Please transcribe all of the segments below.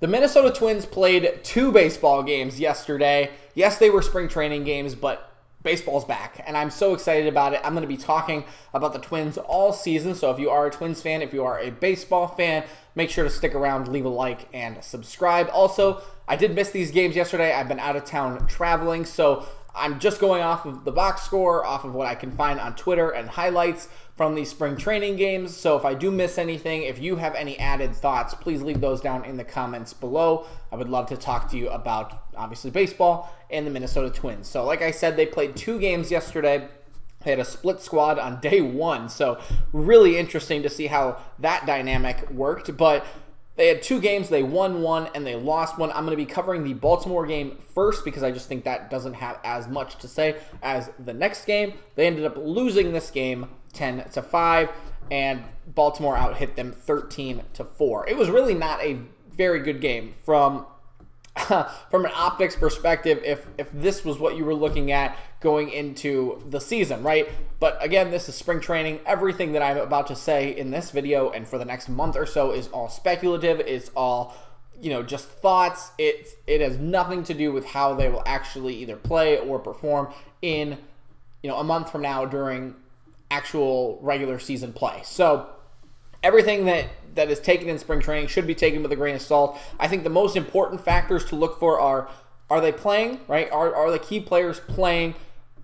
The Minnesota Twins played 2 baseball games yesterday. Yes, they were spring training games, but baseball's back, and I'm so excited about it. I'm going to be talking about the Twins all season, so if you are a Twins fan, if you are a baseball fan, make sure to stick around, leave a like, and subscribe. Also, I did miss these games yesterday. I've been out of town traveling, so I'm just going off of the box score, off of what I can find on Twitter and highlights from these spring training games. So if I do miss anything, if you have any added thoughts, please leave those down in the comments below. I would love to talk to you about, obviously, baseball and the Minnesota Twins. So like I said, they played 2 games yesterday. They had a split squad on day 1, so really interesting to see how that dynamic worked. But they had 2 games. They won 1 and they lost 1. I'm going to be covering the Baltimore game first because I just think that doesn't have as much to say as the next game. They ended up losing this game 10-5, and Baltimore out-hit them 13-4. It was really not a very good game from an optics perspective if this was what you were looking at going into the season, right? But again, this is spring training. Everything that I'm about to say in this video and for the next month or so is all speculative. It's all, just thoughts. It has nothing to do with how they will actually either play or perform in, a month from now during actual regular season play. So everything that is taken in spring training should be taken with a grain of salt. I think the most important factors to look for are they playing, right? Are the key players playing?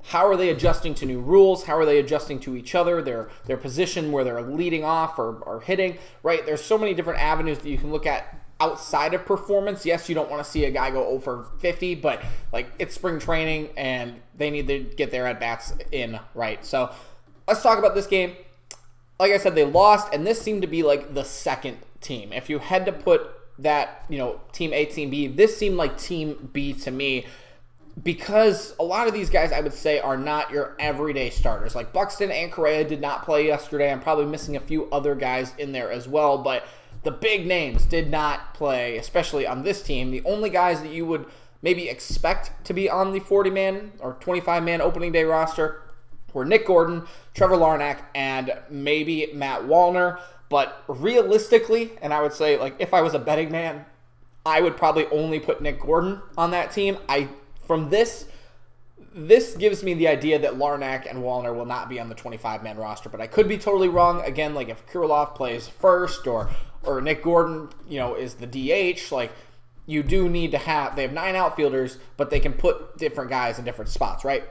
How are they adjusting to new rules? How are they adjusting to each other, their position where they're leading off or hitting, right? There's so many different avenues that you can look at outside of performance. Yes, you don't want to see a guy go 0 for 50, but it's spring training and they need to get their at-bats in, right? So let's talk about this game. Like I said, they lost, and this seemed to be like the second team. If you had to put that, team A, team B, this seemed like team B to me because a lot of these guys, I would say, are not your everyday starters. Like Buxton and Correa did not play yesterday. I'm probably missing a few other guys in there as well, but the big names did not play, especially on this team. The only guys that you would maybe expect to be on the 40-man or 25-man opening day roster were Nick Gordon, Trevor Larnach, and maybe Matt Wallner. But realistically, and I would say, if I was a betting man, I would probably only put Nick Gordon on that team. This gives me the idea that Larnach and Wallner will not be on the 25-man roster, but I could be totally wrong. Again, if Kirilloff plays first or Nick Gordon, is the DH, you do need to have, they have 9 outfielders, but they can put different guys in different spots, right?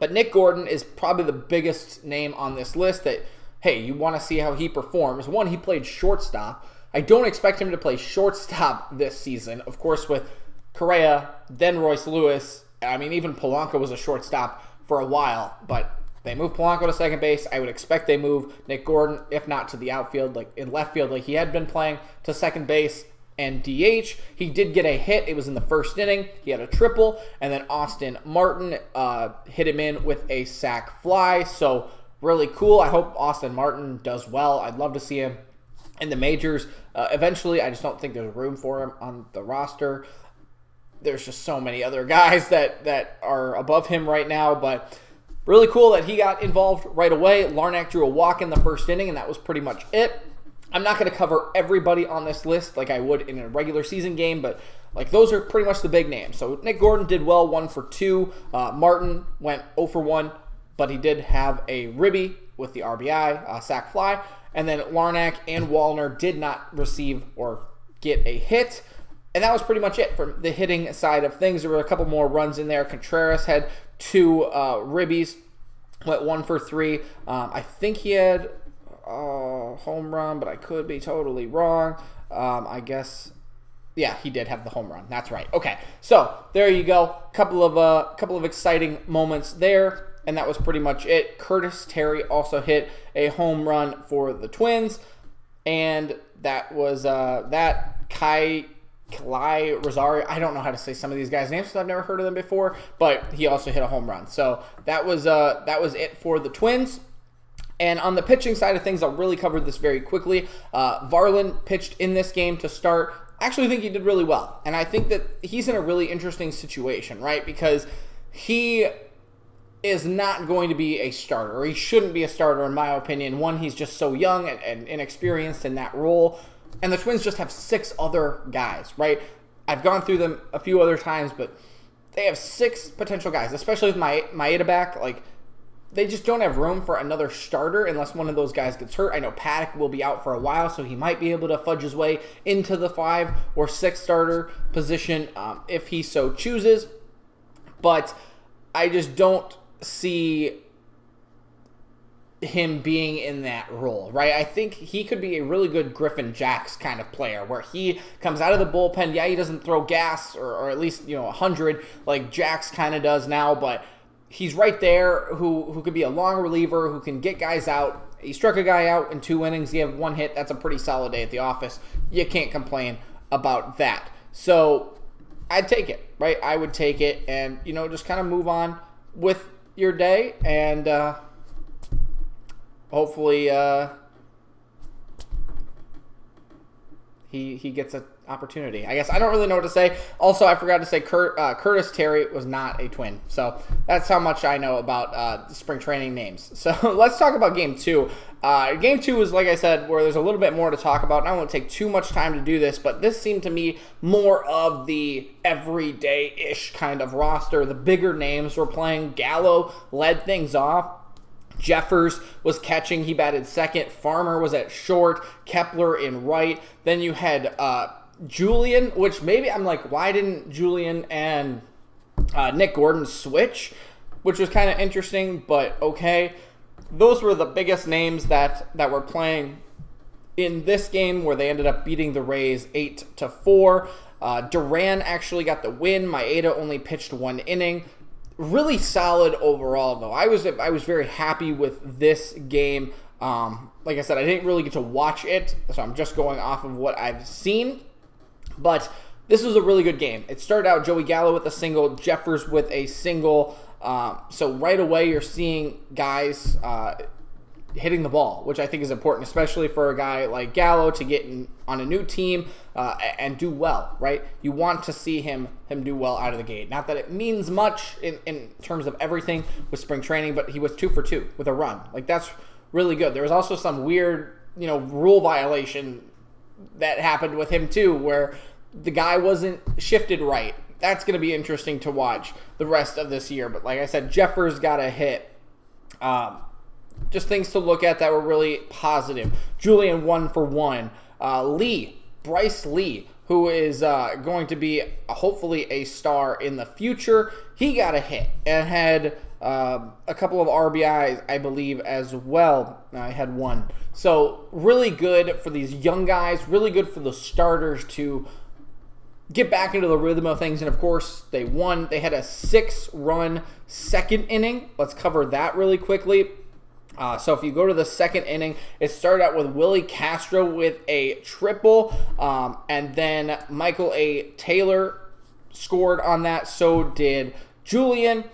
But Nick Gordon is probably the biggest name on this list that, hey, you want to see how he performs. One, he played shortstop. I don't expect him to play shortstop this season. Of course, with Correa, then Royce Lewis. Even Polanco was a shortstop for a while, but they moved Polanco to second base. I would expect they move Nick Gordon, if not to the outfield, in left field, he had been playing, to second base and DH. He did get a hit. It was in the first inning. He had a triple, and then Austin Martin hit him in with a sac fly. So really cool. I hope Austin Martin does well. I'd love to see him in the majors eventually. I just don't think there's room for him on the roster. There's just so many other guys that are above him right now, but really cool that he got involved right away. Larnach drew a walk in the first inning, and that was pretty much it. I'm not going to cover everybody on this list like I would in a regular season game, but those are pretty much the big names. So Nick Gordon did well, 1 for 2. Martin went 0 for 1, but he did have a ribby with the RBI, sac fly. And then Larnach and Wallner did not receive or get a hit. And that was pretty much it for the hitting side of things. There were a couple more runs in there. Contreras had 2 ribbies, went 1 for 3. I think he had home run, but I could be totally wrong. I guess, yeah, he did have the home run. That's right. Okay, so there you go. Couple of exciting moments there, and that was pretty much it. Curtis Terry also hit a home run for the Twins, and that was Kalai Rosario. I don't know how to say some of these guys' names because I've never heard of them before, but he also hit a home run. So that was it for the Twins. And on the pitching side of things, I'll really cover this very quickly. Varland pitched in this game to start. I actually think he did really well. And I think that he's in a really interesting situation, right? Because he is not going to be a starter, or he shouldn't be a starter in my opinion. One, he's just so young and inexperienced in that role. And the Twins just have 6 other guys, right? I've gone through them a few other times, but they have 6 potential guys, especially with Maeda back. Like, they just don't have room for another starter unless one of those guys gets hurt. I know Paddock will be out for a while, so he might be able to fudge his way into the 5 or 6 starter position if he so chooses. But I just don't see him being in that role, right? I think he could be a really good Griffin Jax kind of player where he comes out of the bullpen. Yeah, he doesn't throw gas or at least, 100 like Jax kind of does now, but he's right there who could be a long reliever who can get guys out. He struck a guy out in 2 innings. He had 1 hit. That's a pretty solid day at the office. You can't complain about that. So I'd take it, right? I would take it and, just kind of move on with your day and hopefully he gets an opportunity. I guess I don't really know what to say. Also, I forgot to say Curtis Terry was not a Twin. So that's how much I know about spring training names. So let's talk about Game 2. Game 2 was, like I said, where there's a little bit more to talk about. And I won't take too much time to do this, but this seemed to me more of the everyday-ish kind of roster. The bigger names were playing. Gallo led things off. Jeffers was catching. He batted second. Farmer was at short. Kepler in right. Then you had Julian, which maybe I'm like, why didn't Julian and Nick Gordon switch? Which was kind of interesting, but okay. Those were the biggest names that were playing in this game where they ended up beating the Rays 8-4. Duran actually got the win. Maeda only pitched 1 inning. Really solid overall, though. I was very happy with this game. Like I said, I didn't really get to watch it, so I'm just going off of what I've seen. But this was a really good game. It started out Joey Gallo with a single, Jeffers with a single. So right away you're seeing guys hitting the ball, which I think is important, especially for a guy like Gallo to get on a new team and do well, right? You want to see him do well out of the gate. Not that it means much in terms of everything with spring training, but he was 2 for 2 with a run. Like, that's really good. There was also some weird, rule violation that happened with him too, where the guy wasn't shifted right. That's going to be interesting to watch the rest of this year. But like I said, Jeffers got a hit. Just things to look at that were really positive. Julian 1 for 1. Bryce Lee, who is going to be hopefully a star in the future, he got a hit and had a couple of RBIs, I believe, as well. I had 1. So really good for these young guys, really good for the starters to get back into the rhythm of things. And of course, they won. They had a 6-run second inning. Let's cover that really quickly. So if you go to the second inning, it started out with Willie Castro with a triple, and then Michael A. Taylor scored on that. So did Julian.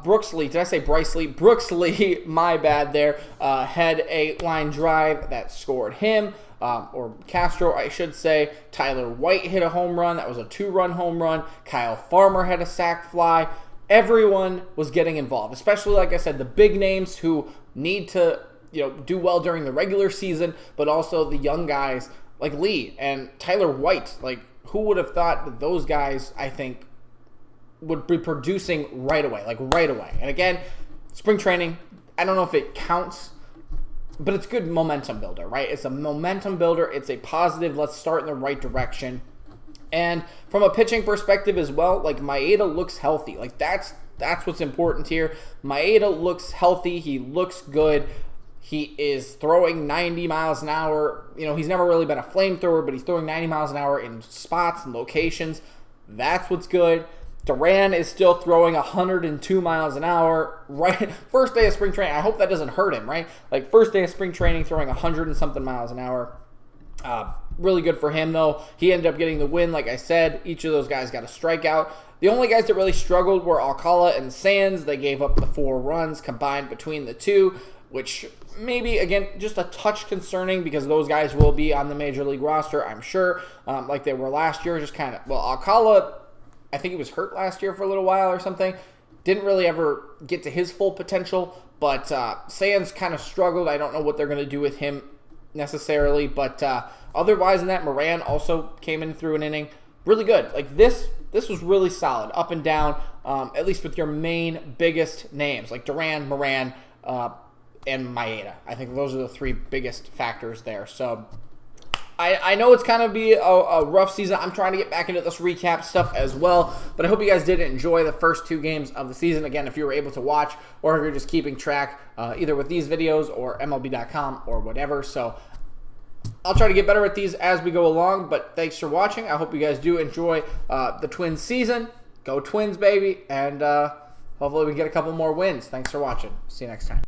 Brooks Lee, did I say Bryce Lee? Brooks Lee, my bad there, had a line drive that scored him, or Castro, I should say. Tyler White hit a home run. That was a 2-run home run. Kyle Farmer had a sac fly. Everyone was getting involved, especially, like I said, the big names who need to do well during the regular season, but also the young guys like Lee and Tyler White. Like, who would have thought that those guys, I think, would be producing right away. And again, spring training, I don't know if it counts, but it's good momentum builder, right? It's a momentum builder. It's a positive, let's start in the right direction. And from a pitching perspective as well, like, Maeda looks healthy. Like, that's what's important here. Maeda looks healthy. He looks good. He is throwing 90 miles an hour. He's never really been a flamethrower, but he's throwing 90 miles an hour in spots and locations. That's what's good. Duran is still throwing 102 miles an hour, right? First day of spring training. I hope that doesn't hurt him, right? Like, first day of spring training, throwing 100 and something miles an hour. Really good for him, though. He ended up getting the win. Like I said, each of those guys got a strikeout. The only guys that really struggled were Alcala and Sands. They gave up the 4 runs combined between the two, which maybe, again, just a touch concerning because those guys will be on the Major League roster, I'm sure, like they were last year. Just kind of, Alcala, I think he was hurt last year for a little while or something. Didn't really ever get to his full potential, but Sands kind of struggled. I don't know what they're going to do with him necessarily, but Otherwise than that, Moran also came in through an inning. Really good. Like this was really solid, up and down, at least with your main biggest names, like Duran, Moran, and Maeda. I think those are the three biggest factors there. So I know it's kind of be a rough season. I'm trying to get back into this recap stuff as well, but I hope you guys did enjoy the first 2 games of the season. Again, if you were able to watch, or if you're just keeping track, either with these videos or MLB.com or whatever. So I'll try to get better at these as we go along, but thanks for watching. I hope you guys do enjoy the Twins season. Go Twins, baby, and hopefully we get a couple more wins. Thanks for watching. See you next time.